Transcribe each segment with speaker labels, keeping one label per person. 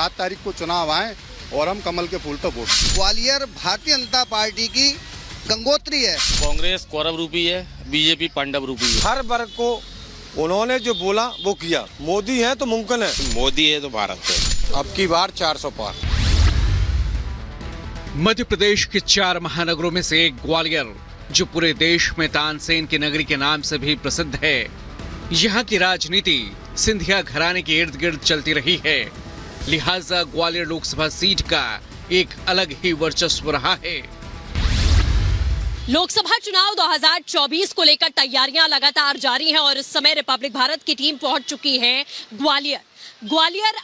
Speaker 1: 7 तारीख को चुनाव आए और हम कमल के फूल पर वोट।
Speaker 2: ग्वालियर भारतीय जनता पार्टी की गंगोत्री है।
Speaker 3: कांग्रेस कौरव रूपी है, बीजेपी पांडव रूपी है।
Speaker 4: हर वर्ग को उन्होंने जो बोला वो किया। मोदी है तो मुमकिन है,
Speaker 3: मोदी है तो भारत है।
Speaker 4: अब की बार 400 पार।
Speaker 5: मध्य प्रदेश के 4 महानगरों में से एक ग्वालियर, जो पूरे देश में तानसेन की नगरी के नाम से भी प्रसिद्ध है। यहाँ की राजनीति सिंधिया घराने के इर्द गिर्द चलती रही है, लिहाजा ग्वालियर लोकसभा सीट का एक अलग ही वर्चस्व रहा है।
Speaker 6: लोकसभा चुनाव 2024 को लेकर तैयारियां लगातार जारी हैं और इस समय रिपब्लिक भारत की टीम पहुंच चुकी है ग्वालियर।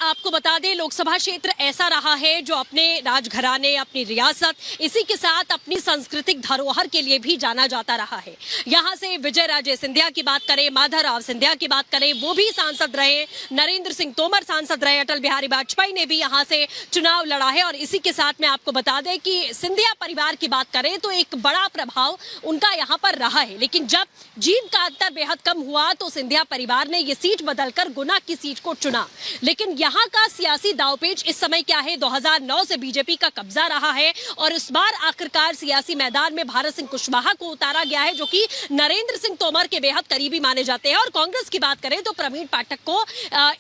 Speaker 6: आपको बता दें, लोकसभा क्षेत्र ऐसा रहा है जो अपने राजघराने, अपनी रियासत, इसी के साथ अपनी सांस्कृतिक धरोहर के लिए भी जाना जाता रहा है। यहाँ से विजय राजे सिंधिया की बात करें, माधवराव सिंधिया की बात करें, वो भी सांसद रहे, नरेंद्र सिंह तोमर सांसद रहे, अटल बिहारी वाजपेयी ने भी यहाँ से चुनाव लड़ा है। और इसी के साथ में आपको बता दें कि सिंधिया परिवार की बात करें तो एक बड़ा प्रभाव उनका यहाँ पर रहा है। लेकिन जब जीत का अंतर बेहद कम हुआ तो सिंधिया परिवार ने ये सीट बदलकर गुना की सीट को चुना। लेकिन यहाँ का सियासी दांवपेच इस समय क्या है? 2009 से बीजेपी का कब्जा रहा है और इस बार आखिरकार सियासी मैदान में भारत सिंह कुशवाहा को उतारा गया है, जो कि नरेंद्र सिंह तोमर के बेहद करीबी माने जाते हैं। और कांग्रेस की बात करें तो प्रवीण पाठक को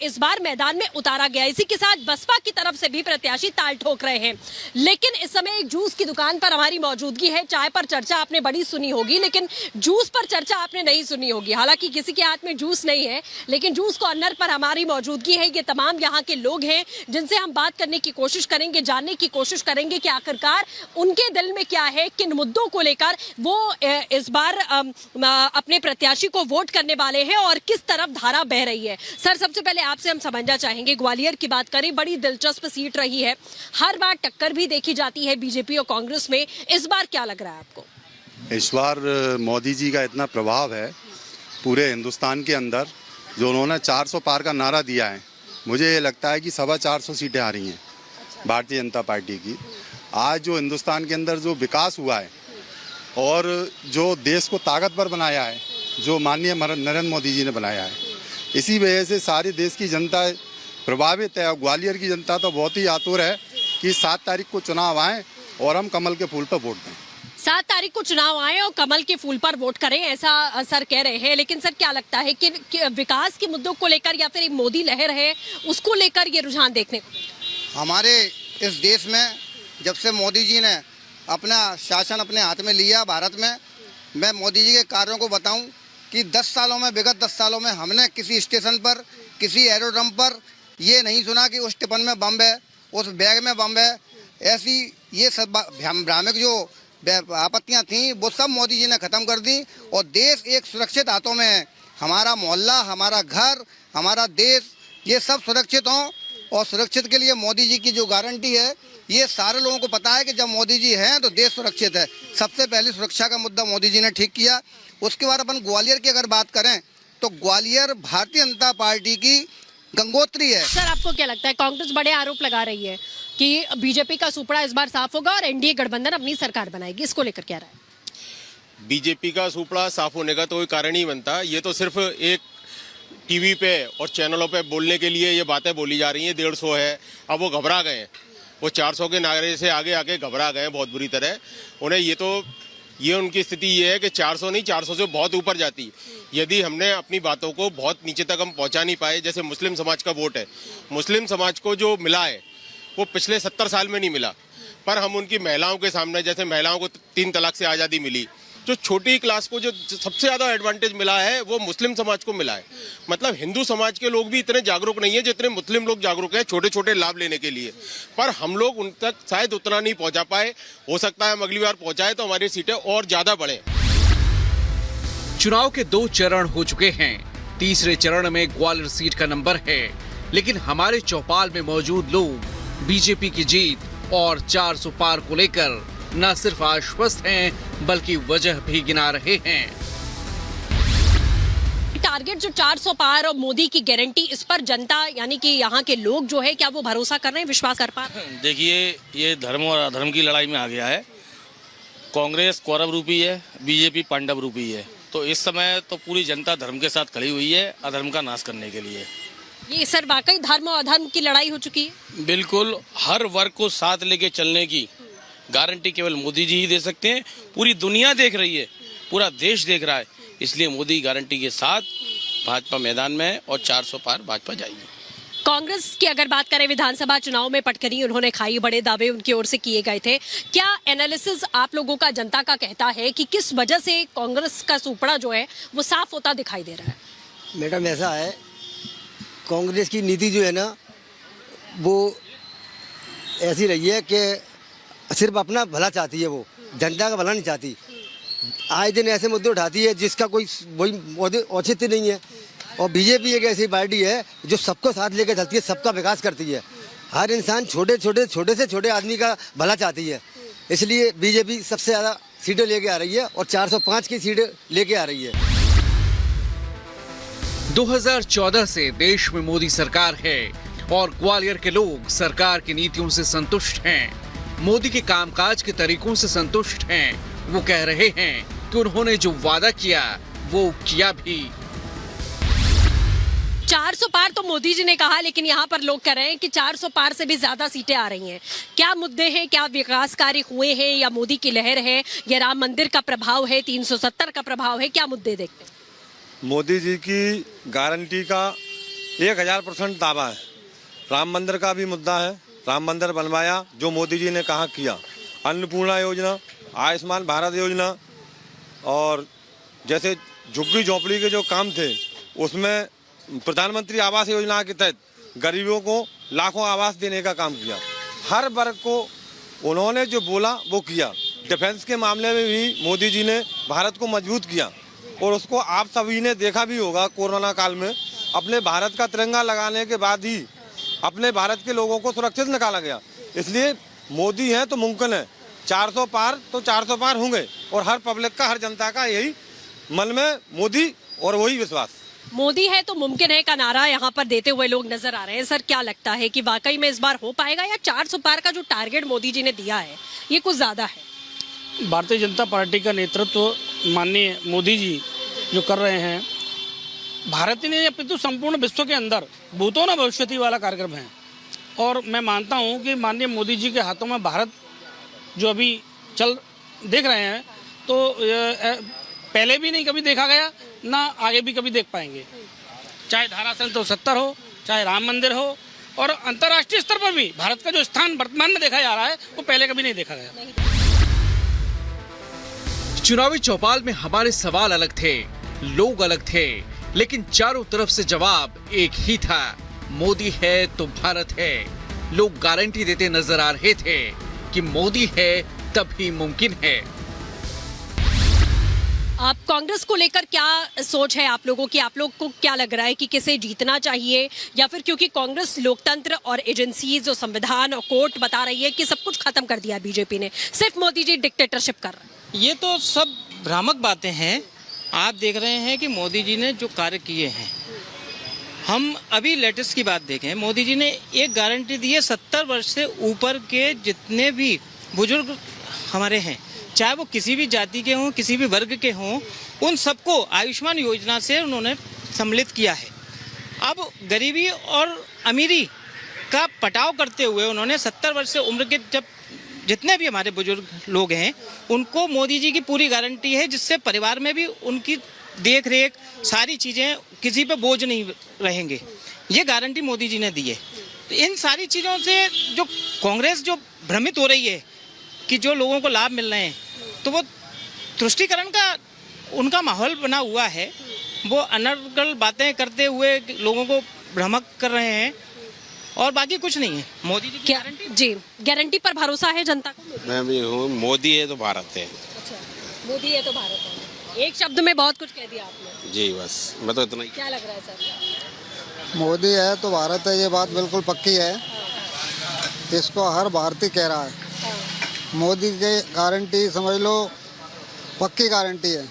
Speaker 6: इस बार मैदान में उतारा गया। इसी के साथ बसपा की तरफ से भी प्रत्याशी ताल ठोक रहे हैं। लेकिन इस समय एक जूस की दुकान पर हमारी मौजूदगी है। चाय पर चर्चा आपने बड़ी सुनी होगी, लेकिन जूस पर चर्चा आपने नहीं सुनी होगी। हालांकि किसी के हाथ में जूस नहीं है, लेकिन जूस कॉर्नर पर हमारी मौजूदगी है। ये तमाम यहाँ के लोग हैं जिनसे हम बात करने की कोशिश करेंगे, जानने की कोशिश करेंगे कि आखिरकार उनके दिल में क्या है, किन मुद्दों को लेकर वो इस बार अपने प्रत्याशी को वोट करने वाले हैं और किस तरफ धारा बह रही है। सर, सबसे पहले आपसे हम समझना चाहेंगे, ग्वालियर की बात करें, बड़ी दिलचस्प सीट रही है, हर बार टक्कर भी देखी जाती है बीजेपी और कांग्रेस में। इस बार क्या लग रहा है आपको?
Speaker 1: इस बार मोदी जी का इतना प्रभाव है पूरे हिंदुस्तान के अंदर, जो उन्होंने 400 पार का नारा दिया है, मुझे ये लगता है कि 425 सीटें आ रही हैं भारतीय जनता पार्टी की। आज जो हिंदुस्तान के अंदर जो विकास हुआ है और जो देश को ताकतवर बनाया है, जो माननीय नरेंद्र मोदी जी ने बनाया है, इसी वजह से सारे देश की जनता प्रभावित है। और ग्वालियर की जनता तो बहुत ही आतुर है कि 7 तारीख को चुनाव आए और हम कमल के फूल पर वोट दें।
Speaker 6: 7 तारीख को चुनाव आए और कमल के फूल पर वोट करें, ऐसा सर कह रहे हैं। लेकिन सर, क्या लगता है कि विकास के मुद्दों को लेकर या फिर एक मोदी लहर है उसको लेकर ये रुझान देखने को?
Speaker 2: हमारे इस देश में जब से मोदी जी ने अपना शासन अपने हाथ में लिया भारत में, मैं मोदी जी के कार्यों को बताऊं कि 10 सालों में, विगत 10 सालों में हमने किसी स्टेशन पर, किसी एरोड्रम पर ये नहीं सुना कि उस टिफिन में बम है, उस बैग में बम है। ऐसी ये सब भ्रामक जो आपत्तियां थी वो सब मोदी जी ने खत्म कर दी और देश एक सुरक्षित हाथों में है। हमारा मोहल्ला, हमारा घर, हमारा देश, ये सब सुरक्षित हों। और सुरक्षित के लिए मोदी जी की जो गारंटी है, ये सारे लोगों को पता है कि जब मोदी जी हैं तो देश सुरक्षित है। सबसे पहले सुरक्षा का मुद्दा मोदी जी ने ठीक किया। उसके बाद अपन ग्वालियर की अगर बात करें तो ग्वालियर भारतीय जनता पार्टी की गंगोत्री है।
Speaker 6: सर, आपको क्या लगता है? कांग्रेस बड़े आरोप लगा रही है कि बीजेपी का सुपड़ा इस बार साफ होगा और एनडीए गठबंधन अपनी सरकार बनाएगी, इसको लेकर क्या राय?
Speaker 3: बीजेपी का सुपड़ा साफ होने का तो कोई कारण ही बनता। ये तो सिर्फ एक टीवी पे और चैनलों पे बोलने के लिए ये बातें बोली जा रही हैं। 150 है, अब वो घबरा गए हैं, वो 400 के नारे से आगे आके घबरा गए हैं बहुत बुरी तरह। उन्हें ये उनकी स्थिति ये है कि 400 नहीं, 400 से बहुत ऊपर जाती। यदि हमने अपनी बातों को बहुत नीचे तक हम पहुंचा नहीं पाए, जैसे मुस्लिम समाज का वोट है, मुस्लिम समाज को जो मिला है वो पिछले 70 साल में नहीं मिला। पर हम उनकी महिलाओं के सामने, जैसे महिलाओं को 3 तलाक से आज़ादी मिली, जो छोटी क्लास को जो सबसे ज़्यादा एडवांटेज मिला है वो मुस्लिम समाज को मिला है। मतलब हिंदू समाज के लोग भी इतने जागरूक नहीं है जितने मुस्लिम लोग जागरूक हैं छोटे छोटे लाभ लेने के लिए। पर हम लोग उन तक शायद उतना नहीं पहुंचा पाए। हो सकता है हम अगली बार पहुंचाए तो हमारी सीटें और ज़्यादा बढ़े।
Speaker 5: चुनाव के 2 चरण हो चुके हैं। तीसरे चरण में ग्वालियर सीट का नंबर है, लेकिन हमारे चौपाल में मौजूद लोग बीजेपी की जीत और 400 पार को लेकर न सिर्फ आश्वस्त हैं बल्कि वजह भी गिना रहे हैं।
Speaker 6: टारगेट जो 400 पार और मोदी की गारंटी, इस पर जनता यानी कि यहाँ के लोग जो है, क्या वो भरोसा कर रहे हैं, विश्वास कर पा रहे हैं?
Speaker 3: देखिए, ये धर्म और अधर्म की लड़ाई में आ गया है। कांग्रेस कौरव रूपी है, बीजेपी पांडव रूपी है। तो इस समय तो पूरी जनता धर्म के साथ खड़ी हुई है अधर्म का नाश करने के लिए।
Speaker 6: ये सर वाकई धर्म और अधर्म की लड़ाई हो चुकी है।
Speaker 7: बिल्कुल, हर वर्ग को साथ लेके चलने की गारंटी केवल मोदी जी ही दे सकते हैं। पूरी दुनिया देख रही है, पूरा देश देख रहा है, इसलिए मोदी गारंटी के साथ भाजपा मैदान में है और 400 पार भाजपा जाएगी।
Speaker 6: कांग्रेस की अगर बात करें, विधानसभा चुनाव में पटकनी उन्होंने खाई, बड़े दावे उनकी ओर से किए गए थे। क्या एनालिसिस आप लोगों का, जनता का कहता है कि किस वजह से कांग्रेस का सुपड़ा जो है वो साफ होता दिखाई दे रहा है?
Speaker 8: मैडम ऐसा है, कांग्रेस की नीति जो है ना वो ऐसी रही है कि सिर्फ अपना भला चाहती है, वो जनता का भला नहीं चाहती। आए दिन ऐसे मुद्दे उठाती है जिसका कोई वही औचित्य नहीं है। और बीजेपी एक ऐसी पार्टी है जो सबको साथ लेकर चलती है, सबका विकास करती है। हर इंसान छोटे से छोटे आदमी का भला चाहती है, इसलिए बीजेपी सबसे ज़्यादा सीटें लेके आ रही है और 405 की सीटें लेके आ रही है।
Speaker 5: 2014 से देश में मोदी सरकार है और ग्वालियर के लोग सरकार की नीतियों से संतुष्ट हैं। मोदी के कामकाज के तरीकों से संतुष्ट हैं। वो कह रहे हैं कि उन्होंने जो वादा किया वो किया भी।
Speaker 6: 400 पार तो मोदी जी ने कहा, लेकिन यहाँ पर लोग कह रहे हैं कि 400 पार से भी ज्यादा सीटें आ रही हैं। क्या मुद्दे हैं? क्या विकास कार्य हुए हैं, या मोदी की लहर है, या राम मंदिर का प्रभाव है, 370 का प्रभाव है? क्या मुद्दे देखते हैं?
Speaker 4: मोदी जी की गारंटी का 1000% दावा है। राम मंदिर का भी मुद्दा है, राम मंदिर बनवाया जो मोदी जी ने कहा किया। अन्नपूर्णा योजना, आयुष्मान भारत योजना, और जैसे झुग्गी झोंपड़ी के जो काम थे उसमें प्रधानमंत्री आवास योजना के तहत गरीबों को लाखों आवास देने का काम किया। हर वर्ग को उन्होंने जो बोला वो किया। डिफेंस के मामले में भी मोदी जी ने भारत को मजबूत किया, और उसको आप सभी ने देखा भी होगा। कोरोना काल में अपने भारत का तिरंगा लगाने के बाद ही अपने भारत के लोगों को सुरक्षित निकाला गया। इसलिए मोदी हैं तो मुमकिन है, 400 पार तो 400 पार होंगे। और हर पब्लिक का, हर जनता का यही मन में मोदी और वही विश्वास।
Speaker 6: मोदी है तो मुमकिन है का नारा यहाँ पर देते हुए लोग नजर आ रहे हैं। सर, क्या लगता है कि वाकई में इस बार हो पाएगा, या 400 पार का जो टारगेट मोदी जी ने दिया है ये कुछ ज्यादा है?
Speaker 9: भारतीय जनता पार्टी का नेतृत्व माननीय मोदी जी जो कर रहे हैं, भारत ही नहीं अपितु संपूर्ण विश्व के अंदर भूतो न भविष्यति वाला कार्यक्रम है। और मैं मानता हूँ कि माननीय मोदी जी के हाथों में भारत जो अभी देख रहे हैं, तो पहले भी नहीं कभी देखा गया, ना आगे भी कभी देख पाएंगे। चाहे धारा 370 हो, चाहे राम मंदिर हो, और अंतर्राष्ट्रीय स्तर पर भी भारत का जो स्थान वर्तमान में देखा जा रहा है वो पहले कभी नहीं देखा गया।
Speaker 5: चुनावी चौपाल में हमारे सवाल अलग थे, लोग अलग थे, लेकिन चारों तरफ से जवाब एक ही था, मोदी है तो भारत है। लोग गारंटी देते नजर आ रहे थे कि मोदी है तभी मुमकिन है।
Speaker 6: आप कांग्रेस को लेकर क्या सोच है आप लोगों की? आप लोग को क्या लग रहा है कि किसे जीतना चाहिए, या फिर क्योंकि कांग्रेस लोकतंत्र और एजेंसीज और संविधान और कोर्ट बता रही है कि सब कुछ खत्म कर दिया बीजेपी ने, सिर्फ मोदी जी डिक्टेटरशिप कर रहे हैं?
Speaker 10: ये तो सब भ्रामक बातें हैं। आप देख रहे हैं कि मोदी जी ने जो कार्य किए हैं, हम अभी लेटेस्ट की बात देखें, मोदी जी ने एक गारंटी दी है, 70 वर्ष से ऊपर के जितने भी बुजुर्ग हमारे हैं, चाहे वो किसी भी जाति के हों, किसी भी वर्ग के हों, उन सबको आयुष्मान योजना से उन्होंने सम्मिलित किया है। अब गरीबी और अमीरी का पटाव करते हुए उन्होंने 70 वर्ष से उम्र के जब जितने भी हमारे बुजुर्ग लोग हैं उनको मोदी जी की पूरी गारंटी है, जिससे परिवार में भी उनकी देख रेख सारी चीज़ें किसी पे बोझ नहीं रहेंगे। ये गारंटी मोदी जी ने दी है। तो इन सारी चीज़ों से जो कांग्रेस जो भ्रमित हो रही है कि जो लोगों को लाभ मिल रहे हैं, तो वो तुष्टीकरण का उनका माहौल बना हुआ है। वो अनर्गल बातें करते हुए लोगों को भ्रमक कर रहे हैं, और बाकी कुछ नहीं है। मोदी जी की गारंटी,
Speaker 6: जी गारंटी पर भरोसा है जनता को?
Speaker 3: मैं भी हूँ, मोदी है तो भारत है।
Speaker 6: अच्छा, मोदी है तो भारत है। एक शब्द में बहुत कुछ कह दिया आपने।
Speaker 3: जी बस, मैं तो इतना ही।
Speaker 6: क्या लग रहा है सर?
Speaker 2: मोदी है तो भारत है, ये बात बिल्कुल पक्की है। इसको हर भारतीय कह रहा है। मोदी की गारंटी समझ लो पक्की गारंटी है।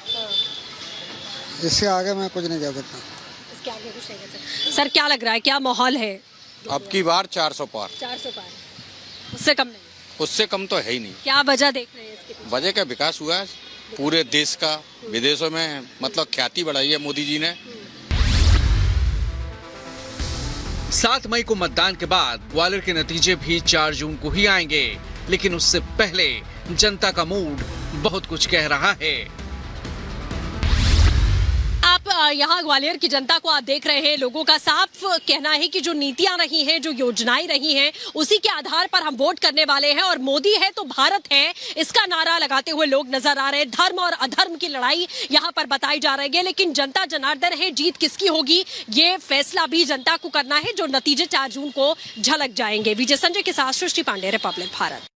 Speaker 2: इससे आगे मैं कुछ नहीं कह सकता।
Speaker 6: इसके आगे कुछ नहीं कह सकता। सर, क्या लग रहा है, क्या माहौल है?
Speaker 7: अब की बार 400 पार,
Speaker 6: 400 पार, उससे कम नहीं?
Speaker 7: उससे कम तो है ही नहीं।
Speaker 6: क्या वजह देख रहे हैं इसके पीछे?
Speaker 7: वजह का विकास हुआ है पूरे देश का, विदेशों में मतलब ख्याति बढ़ाई है मोदी जी ने।
Speaker 5: 7 मई को मतदान के बाद ग्वालियर के नतीजे भी 4 जून को ही आएंगे, लेकिन उससे पहले जनता का मूड बहुत कुछ कह रहा है।
Speaker 6: आप यहाँ ग्वालियर की जनता को आप देख रहे हैं, लोगों का साफ कहना है कि जो नीतियां रही हैं, जो योजनाएं रही हैं, उसी के आधार पर हम वोट करने वाले हैं और मोदी है तो भारत है, इसका नारा लगाते हुए लोग नजर आ रहे हैं। धर्म और अधर्म की लड़ाई यहाँ पर बताई जा रही है, लेकिन जनता जनार्दन है, जीत किसकी होगी ये फैसला भी जनता को करना है, जो नतीजे 4 जून को झलक जाएंगे। विजय संजय के साथ सृष्टि पांडे, रिपब्लिक भारत।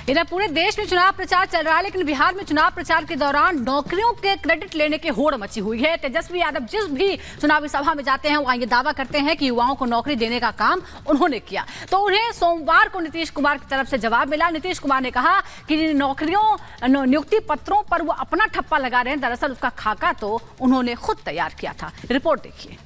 Speaker 11: इधर पूरे देश में चुनाव प्रचार चल रहा है, लेकिन बिहार में चुनाव प्रचार के दौरान नौकरियों के क्रेडिट लेने की होड़ मची हुई है। तेजस्वी यादव जिस भी चुनावी सभा में जाते हैं वहां ये दावा करते हैं कि युवाओं को नौकरी देने का काम उन्होंने किया। तो उन्हें सोमवार को नीतीश कुमार की तरफ से जवाब मिला। नीतीश कुमार ने कहा कि नौकरियों नियुक्ति पत्रों पर वो अपना ठप्पा लगा रहे हैं, दरअसल उसका खाका तो उन्होंने खुद तैयार किया था। रिपोर्ट देखिए।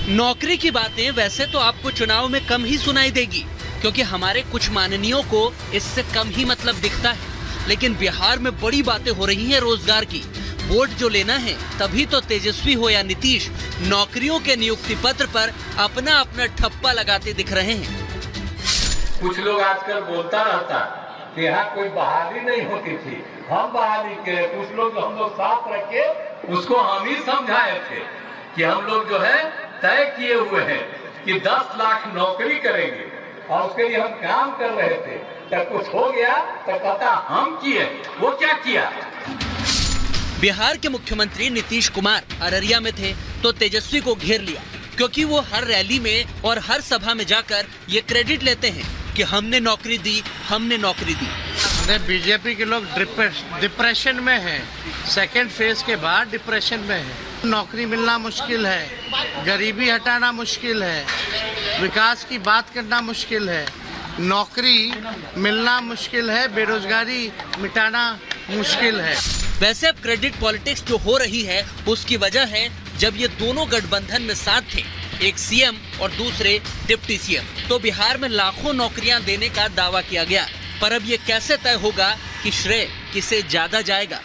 Speaker 12: नौकरी की बातें वैसे तो आपको चुनाव में कम ही सुनाई देगी, क्योंकि हमारे कुछ माननीयों को इससे कम ही मतलब दिखता है। लेकिन बिहार में बड़ी बातें हो रही हैं रोजगार की। वोट जो लेना है तभी तो तेजस्वी हो या नीतीश नौकरियों के नियुक्ति पत्र पर अपना अपना ठप्पा लगाते दिख रहे हैं।
Speaker 13: कुछ लोग आजकल बोलता रहता कि यहाँ कोई बहाली नहीं होती थी, हम बहाली के। कुछ लोग हम लोग साथ रखे, उसको हम ही समझाए थे कि हम लोग जो है तय किए हुए हैं कि 10 लाख नौकरी करेंगे और उसके लिए हम काम कर रहे थे। जब कुछ हो गया तो कहता हम किए, वो क्या किया।
Speaker 12: बिहार के मुख्यमंत्री नीतीश कुमार अररिया में थे तो तेजस्वी को घेर लिया, क्योंकि वो हर रैली में और हर सभा में जाकर ये क्रेडिट लेते हैं कि हमने नौकरी दी, हमने नौकरी दी।
Speaker 14: बीजेपी के लोग डिप्रेशन में हैं, सेकेंड फेज के बाद डिप्रेशन में है। नौकरी मिलना मुश्किल है, गरीबी हटाना मुश्किल है, विकास की बात करना मुश्किल है, नौकरी मिलना मुश्किल है, बेरोजगारी मिटाना मुश्किल है।
Speaker 12: वैसे अब क्रेडिट पॉलिटिक्स जो हो रही है उसकी वजह है जब ये दोनों गठबंधन में साथ थे, एक सीएम और दूसरे डिप्टी सीएम, तो बिहार में लाखों नौकरियां देने का दावा किया गया। पर अब ये कैसे तय होगा कि श्रेय किसे ज्यादा जाएगा?